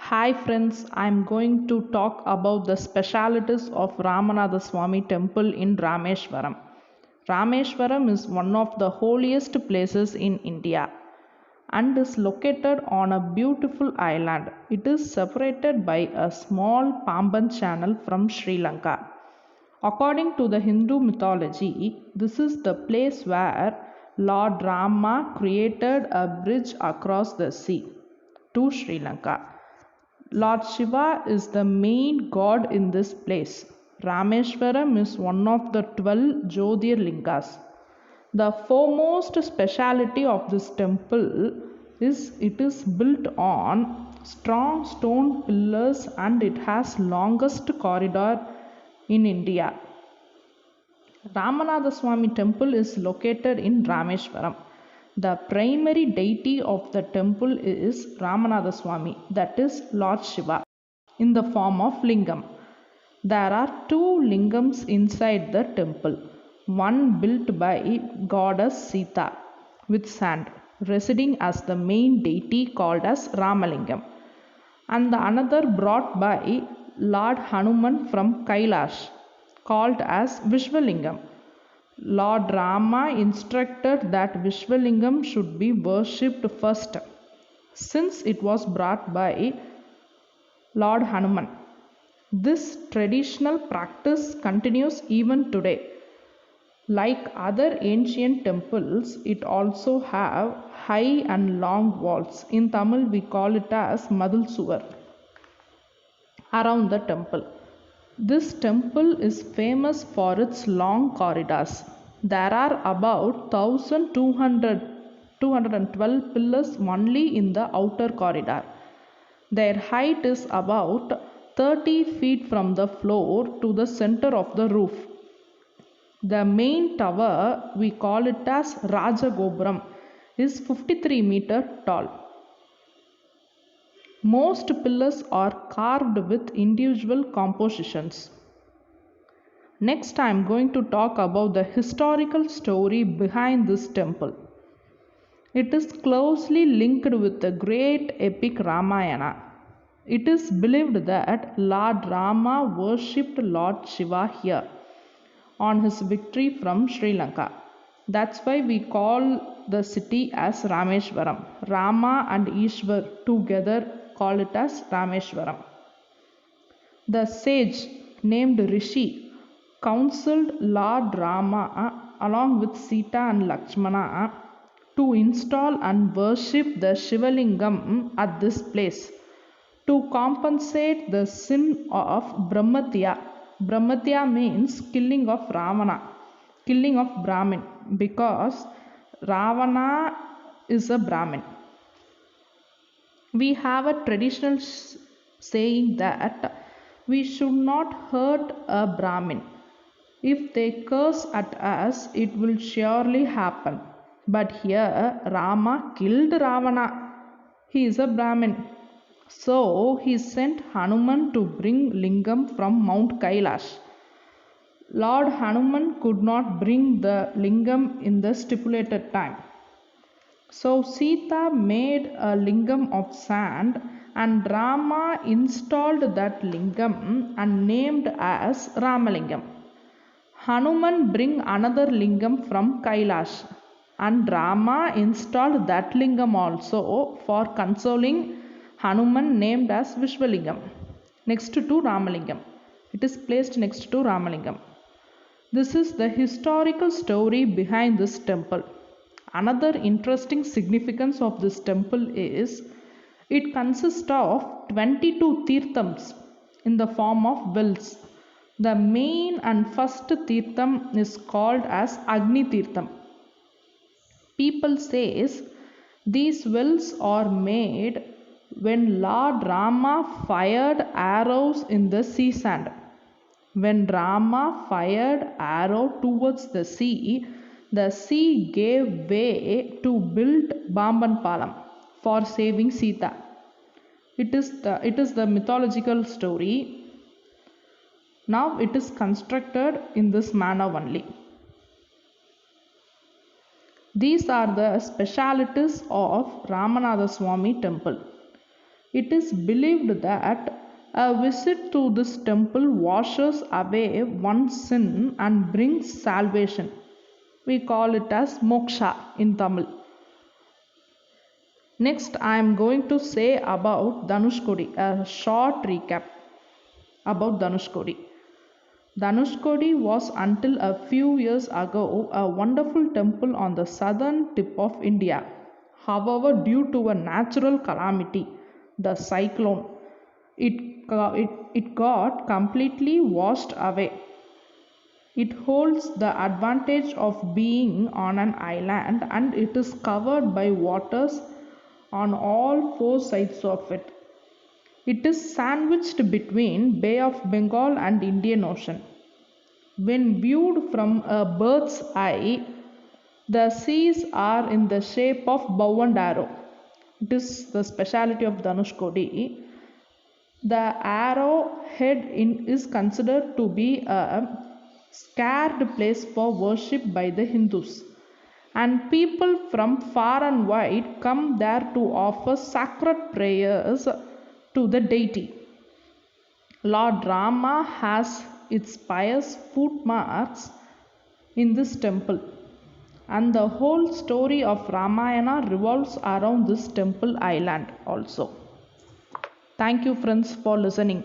Hi friends, I am going to talk about the specialities of Ramanatha Swamy temple in Rameshwaram. Rameshwaram is one of the holiest places in India and is located on a beautiful island. It is separated by a small Pamban channel from Sri Lanka. According to the Hindu mythology, this is the place where Lord Rama created a bridge across the sea to Sri Lanka. Lord Shiva is the main god in this place. Rameshwaram is one of the 12 Jyotirlingas. The foremost speciality of this temple is it is built on strong stone pillars and it has longest corridor in India. Ramanatha Swamy temple is located in Rameshwaram. The primary deity of the temple is Ramanatha Swamy, that is Lord Shiva, in the form of lingam. There are two lingams inside the temple, one built by goddess Sita with sand, residing as the main deity called as Ramalingam, and the another brought by Lord Hanuman from Kailash, called as Vishwalingam. Lord Rama instructed that Vishwalingam should be worshipped first, since it was brought by Lord Hanuman. This traditional practice continues even today. Like other ancient temples, it also have high and long walls. In Tamil, we call it as Madul Suvar around the temple. This temple is famous for its long corridors. There are about 1212 pillars only in the outer corridor. Their height is about 30 feet from the floor to the center of the roof. The main tower, we call it as Rajagopuram, is 53 meter tall. Most pillars are carved with individual compositions. Next, I am going to talk about the historical story behind this temple. It is closely linked with the great epic Ramayana. It is believed that Lord Rama worshipped Lord Shiva here on his victory from Sri Lanka. That's why we call the city as Rameshwaram. Rama and Ishwar together call it as Rameshwaram. The sage named Rishi counseled Lord Rama along with Sita and Lakshmana to install and worship the Shivalingam at this place to compensate the sin of Brahmatya. Brahmatya means killing of Ravana, killing of Brahmin, because Ravana is a Brahmin. We have a traditional saying that we should not hurt a Brahmin. If they curse at us, it will surely happen. But here Rama killed Ravana. He is a Brahmin. So he sent Hanuman to bring lingam from Mount Kailash. Lord Hanuman could not bring the lingam in the stipulated time. So Sita made a lingam of sand and Rama installed that lingam and named as Ramalingam. Hanuman bring another lingam from Kailash and Rama installed that lingam also for consoling Hanuman, named as Vishwalingam, next to Ramalingam. It is placed next to Ramalingam. This is the historical story behind this temple. Another interesting significance of this temple is it consists of 22 tirthams in the form of wells. The main and first tirtham is called as Agni Tirtham. People says these wells are made when Lord Rama fired arrows in the sea sand. When Rama fired arrow towards the sea gave way to build Bamban Palam for saving Sita. It is the mythological story. Now it is constructed in this manner only. These are the specialities of Ramanatha Swamy temple. It is believed that a visit to this temple washes away one's sin and brings salvation. We call it as moksha in Tamil. Next, I am going to say about Dhanushkodi, a short recap about Dhanushkodi. Dhanushkodi was until a few years ago a wonderful temple on the southern tip of India. However, due to a natural calamity, the cyclone, it got completely washed away. It holds the advantage of being on an island and it is covered by waters on all four sides of it. It is sandwiched between Bay of Bengal and Indian Ocean. When viewed from a bird's eye, the seas are in the shape of bow and arrow. It is the speciality of Dhanushkodi. The arrowhead is considered to be a scared place for worship by the Hindus, and people from far and wide come there to offer sacred prayers to the deity. Lord Rama has its pious footmarks in this temple, and the whole story of Ramayana revolves around this temple island also. Thank you, friends, for listening.